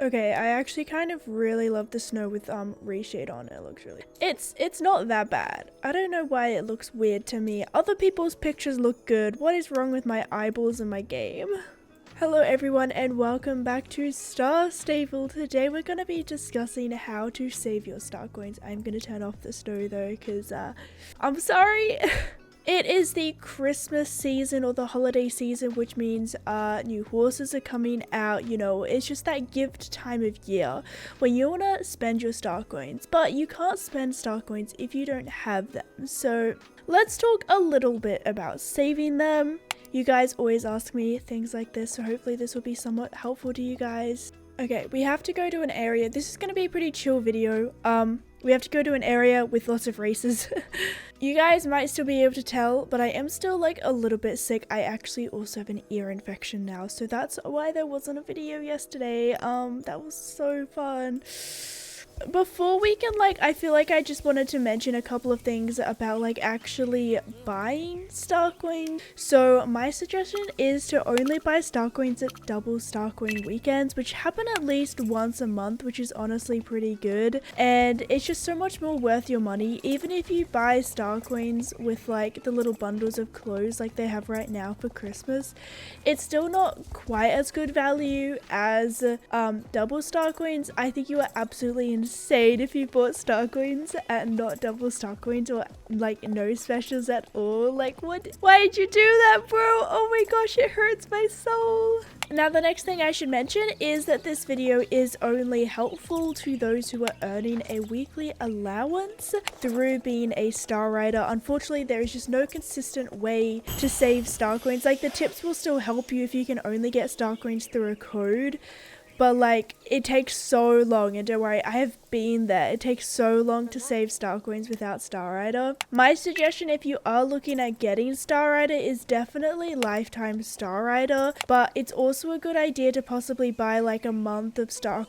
Okay, I actually kind of really love the snow with reshade on. It looks really, it's not that bad. I don't know why it looks weird to me. Other people's pictures look good. What is wrong with my eyeballs in my game? Hello everyone and welcome back to Star Stable. Today we're going to be discussing how to save your star coins. I'm going to turn off the snow though because I'm sorry. It is the Christmas season or the holiday season, which means new horses are coming out. You know, it's just that gift time of year when you want to spend your star coins, but you can't spend star coins if you don't have them. So let's talk a little bit about saving them. You guys always ask me things like this, so hopefully this will be somewhat helpful to you guys. Okay, we have to go to an area. This is going to be a pretty chill video. We have to go to an area with lots of races. You guys might still be able to tell, but I am still like a little bit sick. I actually also have an ear infection now, so that's why there wasn't a video yesterday. That was so fun. Before we can I feel like I just wanted to mention a couple of things about actually buying star coins. So my suggestion is to only buy star coins at double star coin weekends, which happen at least once a month, which is honestly pretty good, and it's just so much more worth your money. Even if you buy star coins with the little bundles of clothes like they have right now for Christmas, it's still not quite as good value as double star coins. I think you are absolutely insane if you bought star coins and not double star coins or no specials at all. What? Why did you do that, bro? Oh my gosh, it hurts my soul. Now the next thing I should mention is that this video is only helpful to those who are earning a weekly allowance through being a star rider. Unfortunately, there is just no consistent way to save star coins. The tips will still help you if you can only get star coins through a code. But it takes so long, and don't worry, I have been there. It takes so long to save star coins without Star Rider. My suggestion if you are looking at getting Star Rider is definitely lifetime Star Rider, but it's also a good idea to possibly buy a month of Star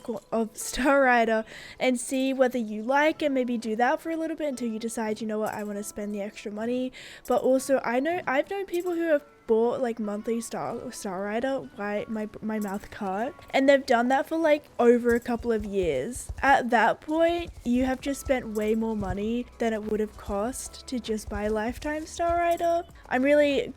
Rider and see whether you like it. Maybe do that for a little bit until you decide, you know what, I want to spend the extra money. But also I've known people who have bought monthly Star Rider. Why my mouth can't, and they've done that for over a couple of years. At that point you have just spent way more money than it would have cost to just buy lifetime Star Rider. I'm really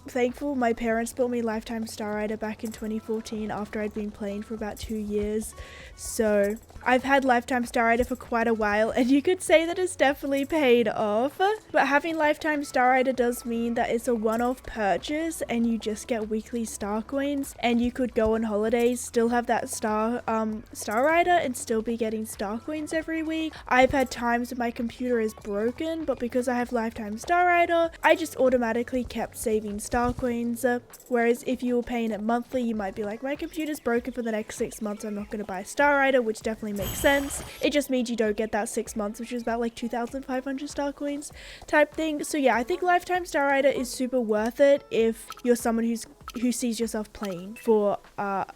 thankful my parents bought me lifetime Star Rider back in 2014 after I'd been playing for about 2 years, so I've had lifetime Star Rider for quite a while, and you could say that it's definitely paid off. But having lifetime Star Rider does mean that it's a one-off purchase and you just get weekly star coins, and you could go on holidays, still have that Star Rider and still be getting star coins every week. I've had times when my computer is broken, but because I have lifetime Star Rider, I just automatically kept saving star coins. Whereas if you were paying it monthly, you might be like, my computer's broken for the next 6 months, I'm not going to buy Star Rider, which definitely makes sense. It just means you don't get that 6 months, which is about 2,500 star coins type thing. So yeah, I think lifetime Star Rider is super worth it if you're someone who sees yourself playing for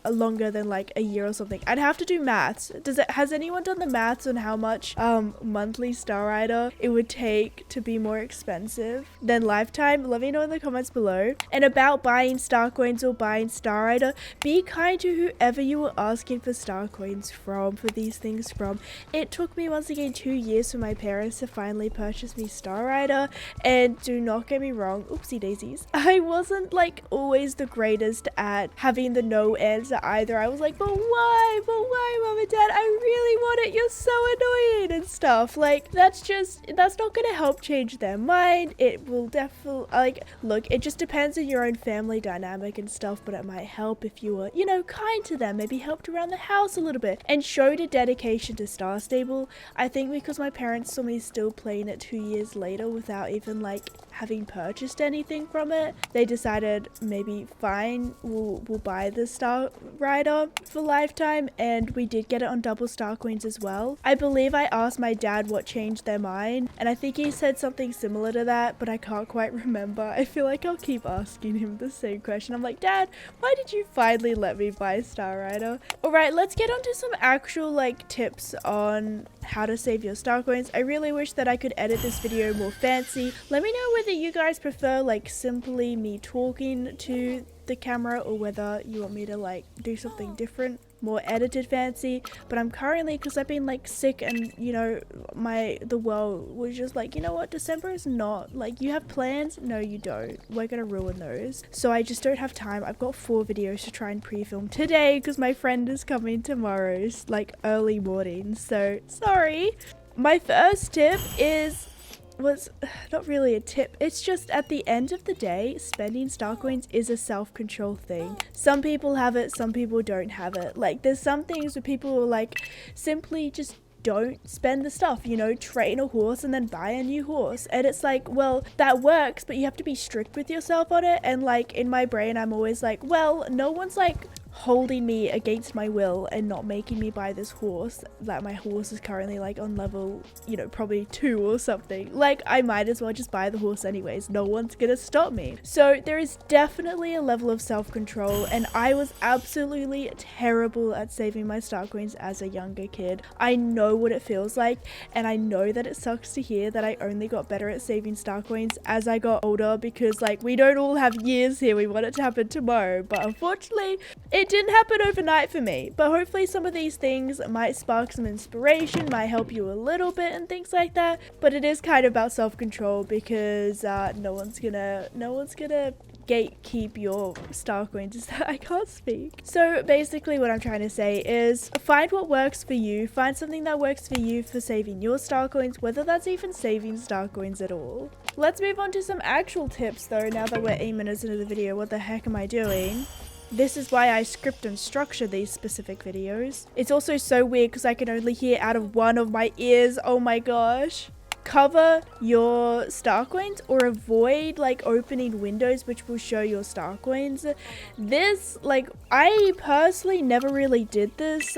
longer than a year or something. I'd have to do maths. Has anyone done the maths on how much monthly Star Rider it would take to be more expensive than lifetime? Let me know in the comments below. And about buying star coins or buying Star Rider, be kind to whoever you were asking for star coins from, for these things from. It took me once again 2 years for my parents to finally purchase me Star Rider, and do not get me wrong, oopsie daisies, I wasn't always the greatest at having the no answer either. I was like, but why mom and dad, I really want it, you're so annoying and stuff. That's not gonna help change their mind. It will definitely look, it just depends on your own family dynamic and stuff, but it might help if you were, kind to them, maybe helped around the house a little bit and showed a dedication to Star Stable. I think because my parents saw me still playing it 2 years later without even having purchased anything from it, they decided maybe fine, we'll buy the Star Rider for lifetime, and we did get it on double star coins as well. I believe I asked my dad what changed their mind, and I think he said something similar to that, but I can't quite remember. I feel like I'll keep asking him the same question. I'm like, Dad, why did you finally let me buy Star Rider? Alright, let's get on to some actual tips on how to save your star coins. I really wish that I could edit this video more fancy. Let me know whether you guys prefer simply me talking to the camera or whether you want me to do something different. more edited fancy, but I'm currently, because I've been like sick and you know the world was just like, you know what, December is not like, you have plans, no you don't, we're gonna ruin those. So I just don't have time. I've got 4 videos to try and pre-film today because my friend is coming tomorrow, like early morning, so sorry. My first tip was not really a tip, it's just at the end of the day, spending star coins is a self-control thing. Some people have it, some people don't have it. Like there's some things where people will like simply just don't spend the stuff, you know, train a horse and then buy a new horse, and it's like, well, that works, but you have to be strict with yourself on it. And like in my brain I'm always like, well, no one's like holding me against my will and not making me buy this horse that my horse is currently like on level, you know, probably 2 or something. Like I might as well just buy the horse anyways, no one's gonna stop me. So there is definitely a level of self-control, and I was absolutely terrible at saving my star coins as a younger kid. I know what it feels like, and I know that it sucks to hear that I only got better at saving star coins as I got older, because like we don't all have years here, we want it to happen tomorrow, but unfortunately it didn't happen overnight for me. But hopefully some of these things might spark some inspiration, might help you a little bit and things like that. But it is kind of about self-control, because no one's gonna gatekeep your star coins. I can't speak. So basically what I'm trying to say is find what works for you, find something that works for you for saving your star coins, whether that's even saving star coins at all. Let's move on to some actual tips though, now that we're 8 minutes into the video. What the heck am I doing? This is why I script and structure these specific videos. It's also so weird because I can only hear out of one of my ears. Oh my gosh. Cover your star coins or avoid like opening windows which will show your star coins. This, like, I personally never really did this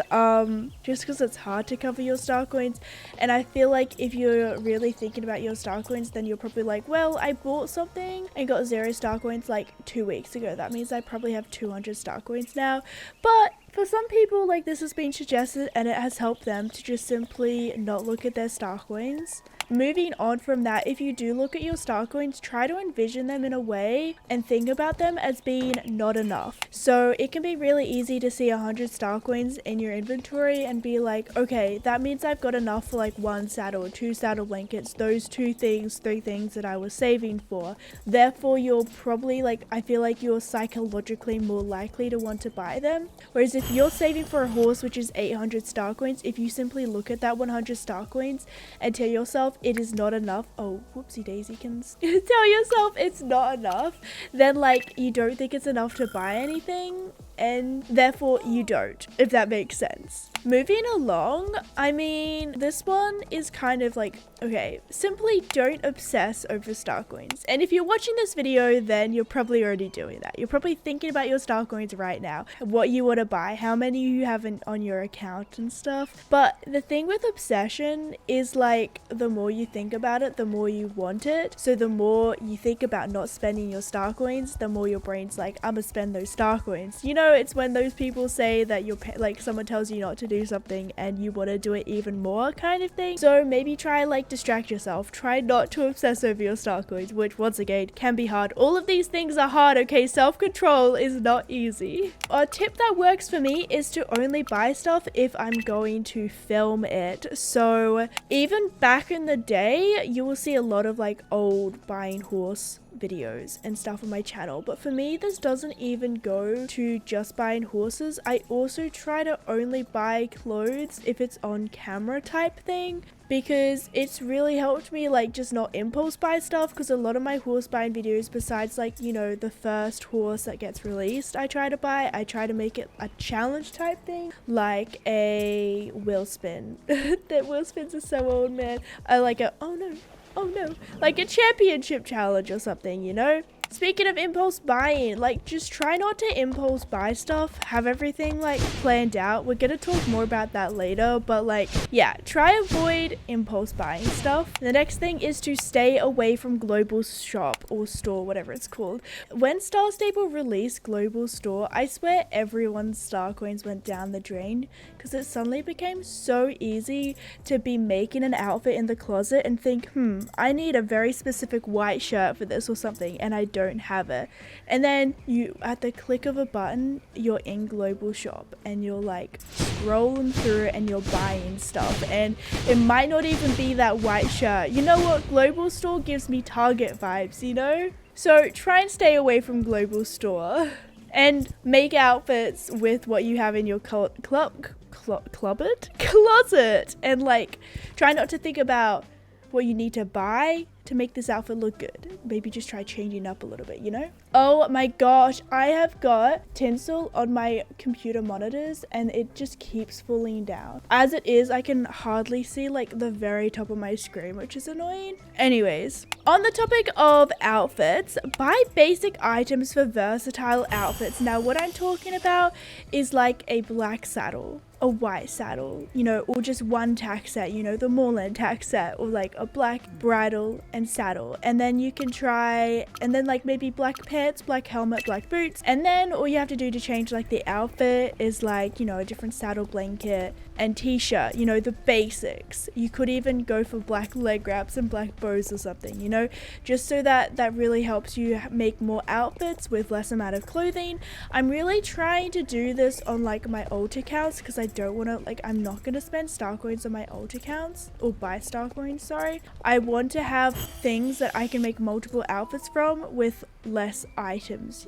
just because it's hard to cover your star coins, and I feel like if you're really thinking about your star coins, then you're probably like, well, I bought something and got 0 star coins like 2 weeks ago, that means I probably have 200 star coins now. But for some people, like, this has been suggested and it has helped them to just simply not look at their star coins. Moving on from that, if you do look at your star coins, try to envision them in a way and think about them as being not enough. So it can be really easy to see 100 star coins in your inventory and be like, okay, that means I've got enough for like 1 saddle, 2 saddle blankets, those 2 things, 3 things that I was saving for. Therefore, you're probably like, I feel like you're psychologically more likely to want to buy them. Whereas if you're saving for a horse which is 800 star coins, if you simply look at that 100 star coins and tell yourself it is not enough, oh whoopsie daisykins, tell yourself it's not enough, then like you don't think it's enough to buy anything, and therefore you don't, if that makes sense. Moving along, I mean, this one is kind of like, okay, simply don't obsess over star coins. And if you're watching this video, then you're probably already doing that. You're probably thinking about your star coins right now, what you want to buy, how many you have on your account and stuff. But the thing with obsession is like, the more you think about it, the more you want it. So the more you think about not spending your star coins, the more your brain's like, I'm gonna spend those star coins. You know, it's when those people say that you're like, someone tells you not to do something and you want to do it even more kind of thing. So maybe try like distract yourself, try not to obsess over your star coins, which once again can be hard. All of these things are hard, okay? Self-control is not easy. A tip that works for me is to only buy stuff if I'm going to film it. So even back in the day, you will see a lot of like old buying horse videos and stuff on my channel, but for me this doesn't even go to just buying horses. I also try to only buy clothes if it's on camera type thing, because it's really helped me like just not impulse buy stuff, because a lot of my horse buying videos, besides like, you know, the first horse that gets released I try to make it a challenge type thing, like a wheel spin. That wheel spins are so old, man. I like a oh no, like a championship challenge or something, you know? Speaking of impulse buying, like just try not to impulse buy stuff, have everything like planned out. We're gonna talk more about that later, but like, yeah, try avoid impulse buying stuff. The next thing is to stay away from Global Shop or Store, whatever it's called. When Star Stable released Global Store, I swear everyone's star coins went down the drain, because it suddenly became so easy to be making an outfit in the closet and think, I need a very specific white shirt for this or something, and I don't don't have it. And then you, at the click of a button, you're in global shop and you're like scrolling through and you're buying stuff, and it might not even be that white shirt. You know what? Global store gives me Target vibes, you know? So try and stay away from global store and make outfits with what you have in your closet, and like try not to think about what you need to buy to make this outfit look good. Maybe just try changing up a little bit, you know? Oh my gosh, I have got tinsel on my computer monitors and it just keeps falling down. As it is, I can hardly see like the very top of my screen, which is annoying. Anyways, on the topic of outfits, buy basic items for versatile outfits. Now what I'm talking about is like a black saddle, a white saddle, you know, or just one tack set, you know, the Moreland tack set, or like a black bridle and saddle. And then you can try, and then like maybe black pants, black helmet, black boots. And then all you have to do to change like the outfit is like, you know, a different saddle blanket and t-shirt, you know, the basics. You could even go for black leg wraps and black bows or something, you know, just so that really helps you make more outfits with less amount of clothing. I'm really trying to do this on like my old accounts because I don't want to, like, I'm not going to spend star coins on my old accounts, or buy star coins, sorry. I want to have things that I can make multiple outfits from with less items.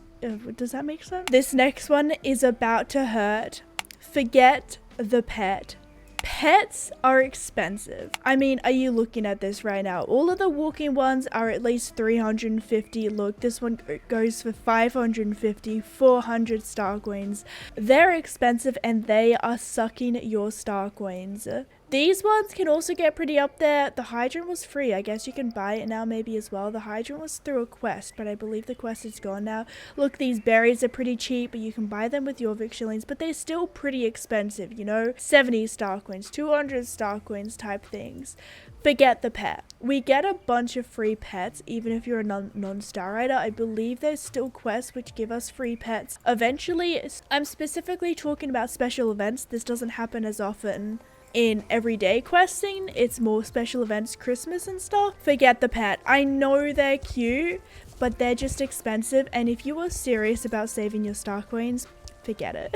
Does that make sense? This next one is about to hurt. Forget the pet. Pets are expensive. I mean, are you looking at this right now? All of the walking ones are at least 350. Look, this one goes for 550, 400 star coins. They're expensive and they are sucking your star coins. These ones can also get pretty up there. The hydrant was free. I guess you can buy it now maybe as well. The hydrant was through a quest, but I believe the quest is gone now. Look, these berries are pretty cheap, but you can buy them with your Vic shillings, but they're still pretty expensive, you know? 70 star coins, 200 star coins type things. Forget the pet. We get a bunch of free pets even if you're a non-star rider. I believe there's still quests which give us free pets. Eventually, I'm specifically talking about special events. This doesn't happen as often in everyday questing. It's more special events, Christmas and stuff. Forget the pet. I know they're cute, but they're just expensive, and if you are serious about saving your star coins, forget it.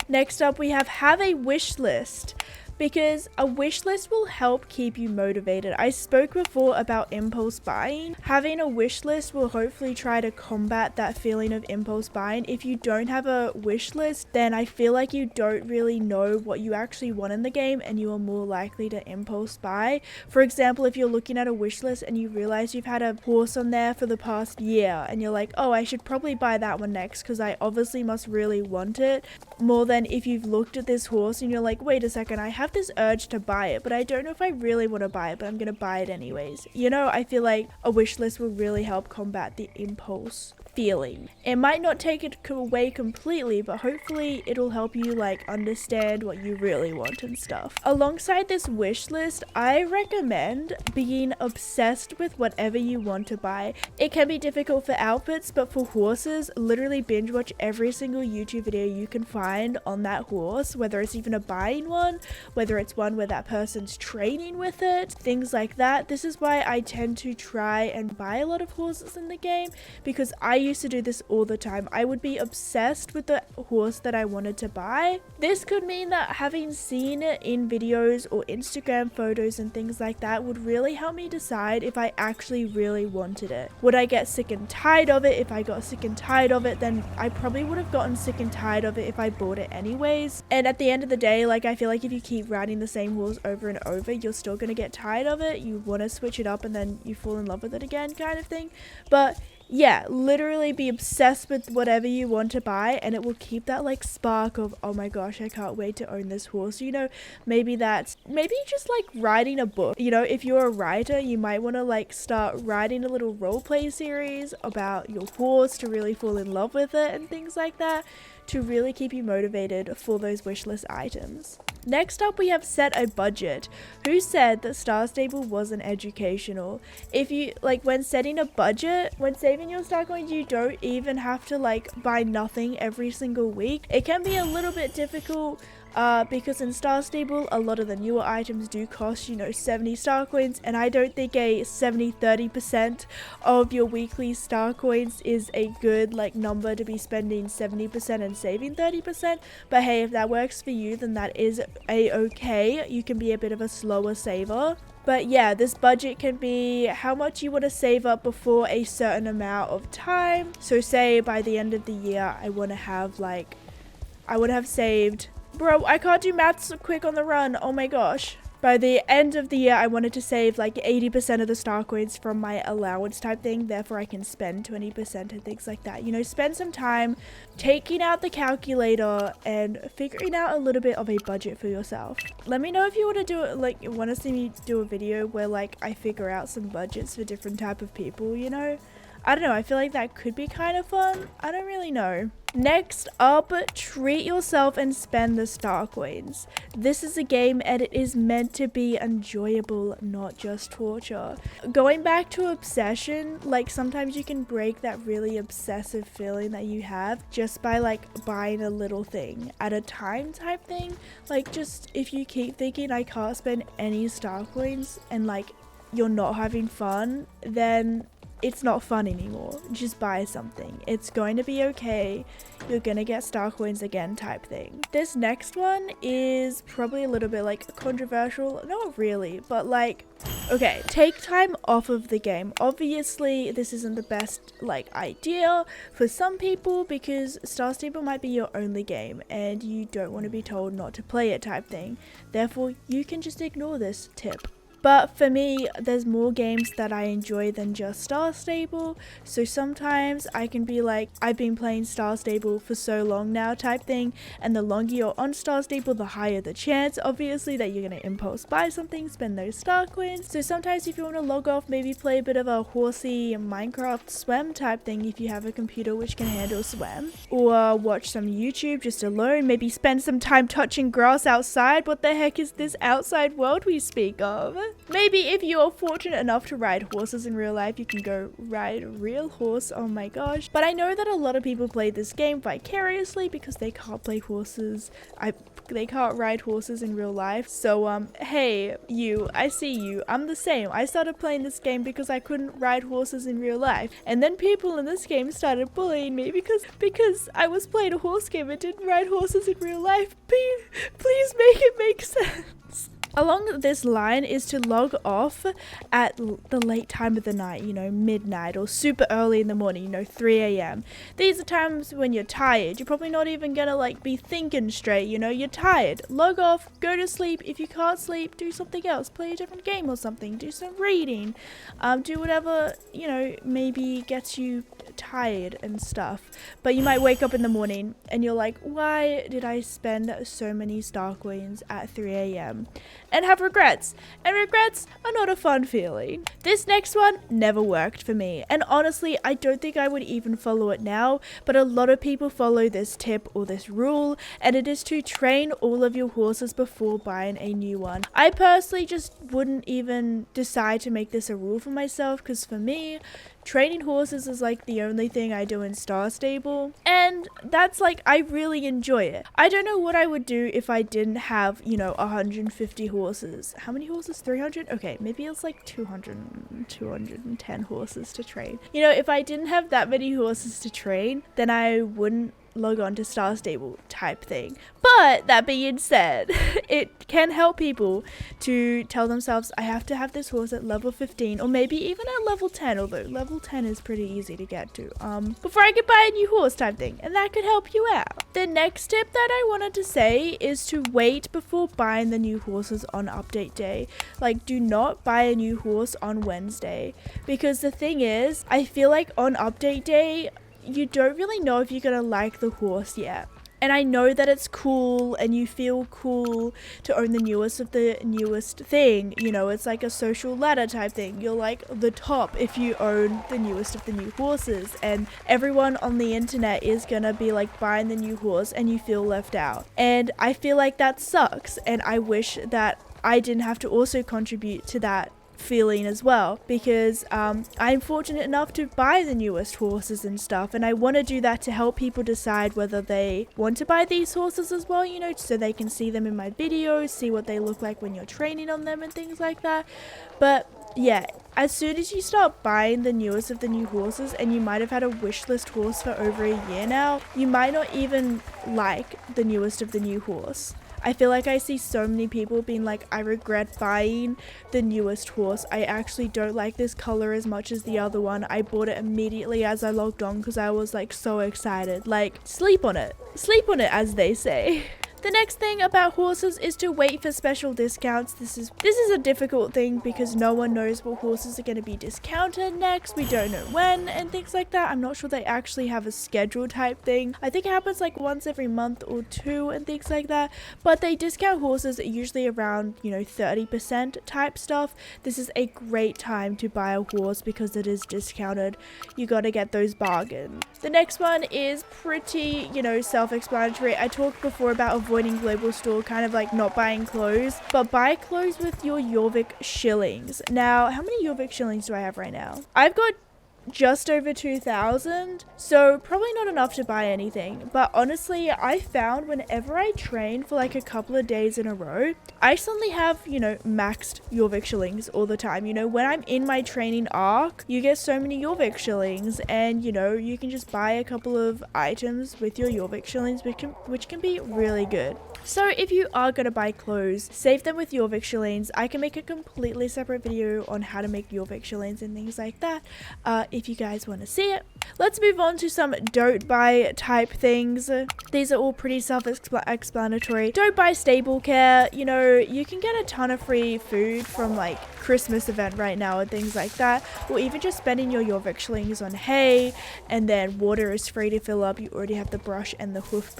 Next up, we have a wish list, because a wish list will help keep you motivated. I spoke before about impulse buying. Having a wish list will hopefully try to combat that feeling of impulse buying. If you don't have a wish list, then I feel like you don't really know what you actually want in the game and you are more likely to impulse buy. For example, if you're looking at a wish list and you realize you've had a horse on there for the past year and you're like, oh, I should probably buy that one next because I obviously must really want it, more than if you've looked at this horse and you're like, wait a second, I have this urge to buy it, but I don't know if I really want to buy it, but I'm gonna buy it anyways. You know, I feel like a wish list will really help combat the impulse feeling. It might not take it away completely, but hopefully it'll help you like understand what you really want and stuff. Alongside this wish list, I recommend being obsessed with whatever you want to buy. It can be difficult for outfits, but for horses, literally binge watch every single YouTube video you can find on that horse, whether it's even a buying one, whether it's one where that person's training with it, things like that. This is why I tend to try and buy a lot of horses in the game, because I used to do this all the time. I would be obsessed with the horse that I wanted to buy. This could mean that having seen it in videos or Instagram photos and things like that would really help me decide if I actually really wanted it. Would I get sick and tired of it? If I got sick and tired of it, then I probably would have gotten sick and tired of it if I bought it anyways. And at the end of the day, like, I feel like if you keep riding the same horse over and over, you're still gonna get tired of it. You want to switch it up and then you fall in love with it again, kind of thing. But yeah, literally be obsessed with whatever you want to buy, and it will keep that like spark of, oh my gosh, I can't wait to own this horse. You know, maybe just like writing a book. You know, if you're a writer, you might want to like start writing a little roleplay series about your horse to really fall in love with it and things like that, to really keep you motivated for those wishlist items. Next up, we have set a budget. Who said that Star Stable wasn't educational? If you like, when setting a budget, when saving your star coins, you don't even have to like buy nothing every single week. It can be a little bit difficult. because in Star Stable a lot of the newer items do cost, you know, 70 star coins, and I don't think a 70-30% of your weekly star coins is a good like number to be spending 70% and saving 30%. But hey, if that works for you, then that is a-okay. You can be a bit of a slower saver. But yeah, this budget can be how much you want to save up before a certain amount of time. So say by the end of the year, I want to have saved, bro, I can't do maths so quick on the run. Oh my gosh. By the end of the year, I wanted to save like 80% of the star coins from my allowance type thing. Therefore, I can spend 20% and things like that. You know, spend some time taking out the calculator and figuring out a little bit of a budget for yourself. Let me know if you want to do it, like, you want to see me do a video where like I figure out some budgets for different type of people, you know? I don't know, I feel like that could be kind of fun. I don't really know. Next up, treat yourself and spend the star coins. This is a game and it is meant to be enjoyable, not just torture. Going back to obsession, like sometimes you can break that really obsessive feeling that you have just by like buying a little thing at a time type thing. Like just if you keep thinking I can't spend any star coins and like you're not having fun, then it's not fun anymore. Just buy something. It's going to be okay. You're gonna get star coins again type thing. This next one is probably a little bit like controversial. Not really, but like, okay, take time off of the game. Obviously, this isn't the best like idea for some people because Star Stable might be your only game and you don't want to be told not to play it type thing. Therefore, you can just ignore this tip. But for me, there's more games that I enjoy than just Star Stable. So sometimes I can be like, I've been playing Star Stable for so long now type thing. And the longer you're on Star Stable, the higher the chance, obviously, that you're going to impulse buy something, spend those star coins. So sometimes if you want to log off, maybe play a bit of a horsey Minecraft swim type thing if you have a computer which can handle swim. Or watch some YouTube just alone. Maybe spend some time touching grass outside. What the heck is this outside world we speak of? Maybe if you're fortunate enough to ride horses in real life, you can go ride a real horse. Oh my gosh. But I know that a lot of people play this game vicariously because they can't play horses. They can't ride horses in real life. So, hey, you, I see you. I'm the same. I started playing this game because I couldn't ride horses in real life. And then people in this game started bullying me because I was playing a horse game and didn't ride horses in real life. Please make it make sense. Along this line is to log off at the late time of the night, you know, midnight or super early in the morning, you know, 3 a.m. These are times when you're tired. You're probably not even gonna like be thinking straight, you know, you're tired. Log off, go to sleep. If you can't sleep, do something else. Play a different game or something. Do some reading. Do whatever, you know, maybe gets you tired and stuff. But you might wake up in the morning and you're like, why did I spend so many star coins at 3 a.m.? And have regrets. And regrets are not a fun feeling. This next one never worked for me. And honestly, I don't think I would even follow it now. But a lot of people follow this tip or this rule. And it is to train all of your horses before buying a new one. I personally just wouldn't even decide to make this a rule for myself. Because for me, training horses is like the only thing I do in Star Stable. And that's like, I really enjoy it. I don't know what I would do if I didn't have, you know, 150 horses. How many horses? 300? Okay, maybe it's like 210 horses to train. You know, if I didn't have that many horses to train, then I wouldn't log on to Star Stable type thing. But that being said, it can help people to tell themselves, I have to have this horse at level 15 or maybe even at level 10, although level 10 is pretty easy to get to, before I could buy a new horse type thing, and that could help you out. The next tip that I wanted to say is to wait before buying the new horses on update day. Like, do not buy a new horse on Wednesday, because the thing is, I feel like on update day, you don't really know if you're gonna like the horse yet. And I know that it's cool and you feel cool to own the newest of the newest thing. You know, it's like a social ladder type thing. You're like the top if you own the newest of the new horses. And everyone on the internet is gonna be like buying the new horse and you feel left out. And I feel like that sucks. And I wish that I didn't have to also contribute to that feeling as well, because I'm fortunate enough to buy the newest horses and stuff, and I want to do that to help people decide whether they want to buy these horses as well, you know, so they can see them in my videos, see what they look like when you're training on them and things like that. But yeah, as soon as you start buying the newest of the new horses, and you might have had a wish list horse for over a year now, you might not even like the newest of the new horse. I feel like I see so many people being like, I regret buying the newest horse. I actually don't like this color as much as the other one. I bought it immediately as I logged on because I was like so excited. Like, sleep on it, as they say. The next thing about horses is to wait for special discounts. This is a difficult thing because no one knows what horses are going to be discounted next. We don't know when and things like that. I'm not sure they actually have a schedule type thing. I think it happens like once every month or two and things like that. But they discount horses usually around, you know, 30% type stuff. This is a great time to buy a horse because it is discounted. You got to get those bargains. The next one is pretty, you know, self-explanatory. I talked before about avoiding global store, kind of like not buying clothes, but buy clothes with your Jorvik shillings. Now, how many Jorvik shillings do I have right now? I've got just over 2,000, so probably not enough to buy anything. But honestly, I found whenever I train for like a couple of days in a row, I suddenly have, you know, maxed Jorvik shillings all the time. You know, when I'm in my training arc, you get so many Jorvik shillings, and you know, you can just buy a couple of items with your Jorvik shillings, which can be really good. So if you are going to buy clothes, save them with Jorvik shillings. I can make a completely separate video on how to make Jorvik shillings and things like that, if you guys want to see it. Let's move on to some don't buy type things. These are all pretty self-explanatory. Don't buy stable care. You know, you can get a ton of free food from like Christmas event right now and things like that, or even just spending your Jorvik shillings on hay, and then water is free to fill up. You already have the brush and the hoof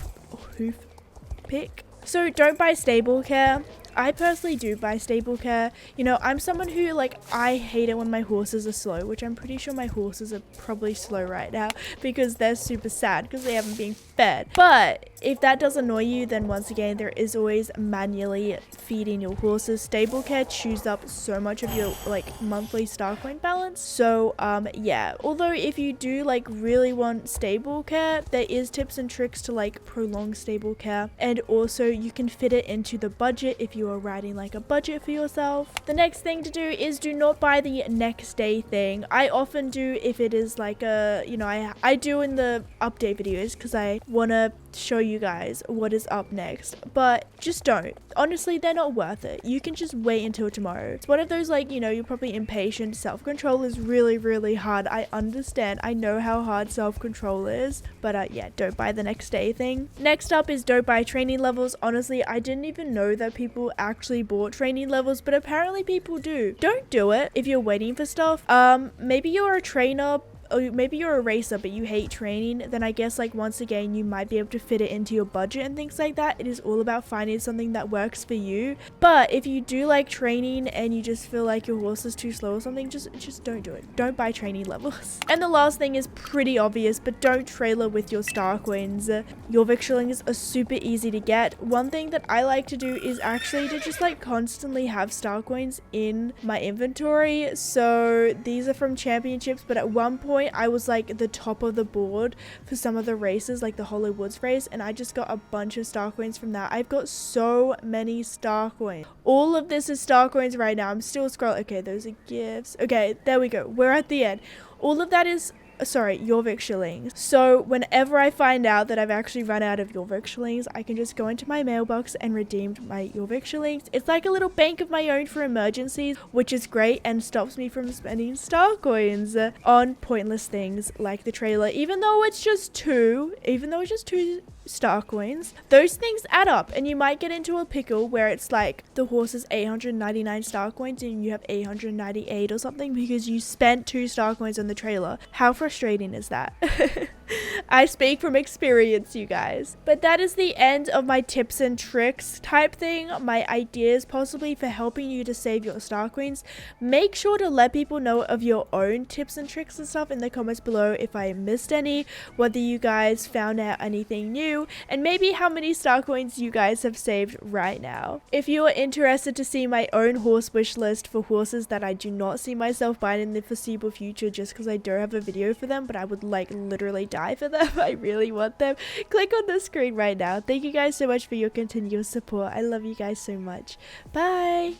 pick. So don't buy stable care. I personally do buy stable care. You know, I'm someone who, like, I hate it when my horses are slow, which I'm pretty sure my horses are probably slow right now because they're super sad because they haven't been fed. But if that does annoy you, then once again, there is always manually feeding your horses. Stable care chews up so much of your like monthly star coin balance. So yeah, although if you do like really want stable care, there is tips and tricks to like prolong stable care, and also you can fit it into the budget if you are writing like a budget for yourself. The next thing to do is do not buy the next day thing. I often do if it is like a, you know, I do in the update videos because I want to show you guys what is up next, but just don't. Honestly, they're not worth it. You can just wait until tomorrow. It's one of those, like, you know, you're probably impatient. Self-control is really, really hard. I understand. I know how hard self-control is, but yeah, don't buy the next day thing. Next up is don't buy training levels. Honestly, I didn't even know that people actually bought training levels, but apparently people do. Don't do it if you're waiting for stuff. Maybe you're a trainer, or maybe you're a racer but you hate training, then I guess like once again you might be able to fit it into your budget and things like that. It is all about finding something that works for you. But if you do like training and you just feel like your horse is too slow or something, just don't do it. Don't buy training levels. And the last thing is pretty obvious, but don't trailer with your star coins. Your Jorvik shillings are super easy to get. One thing that I like to do is actually to just like constantly have star coins in my inventory. So these are from championships, but at one point I was like the top of the board for some of the races, like the Hollow Woods race, and I just got a bunch of star coins from that. I've got so many star coins. All of this is star coins right now. I'm still scrolling. Okay, those are gifts. Okay, there we go. We're at the end. All of that is Jorvik shillings. So whenever I find out that I've actually run out of Jorvik shillings, I can just go into my mailbox and redeem my Jorvik shillings. It's like a little bank of my own for emergencies, which is great and stops me from spending star coins on pointless things like the trailer. Even though it's just two star coins, those things add up, and you might get into a pickle where it's like the horse is 899 star coins and you have 898 or something because you spent 2 star coins on the trailer. How frustrating is that? I speak from experience, you guys. But that is the end of my tips and tricks type thing, my ideas possibly for helping you to save your Star Queens. Make sure to let people know of your own tips and tricks and stuff in the comments below if I missed any, whether you guys found out anything new, and maybe how many Star Coins you guys have saved right now. If you are interested to see my own horse wish list for horses that I do not see myself buying in the foreseeable future just because I don't have a video for them, but I would like literally die for them, I really want them, click on the screen right now. Thank you guys so much for your continuous support. I love you guys so much. Bye!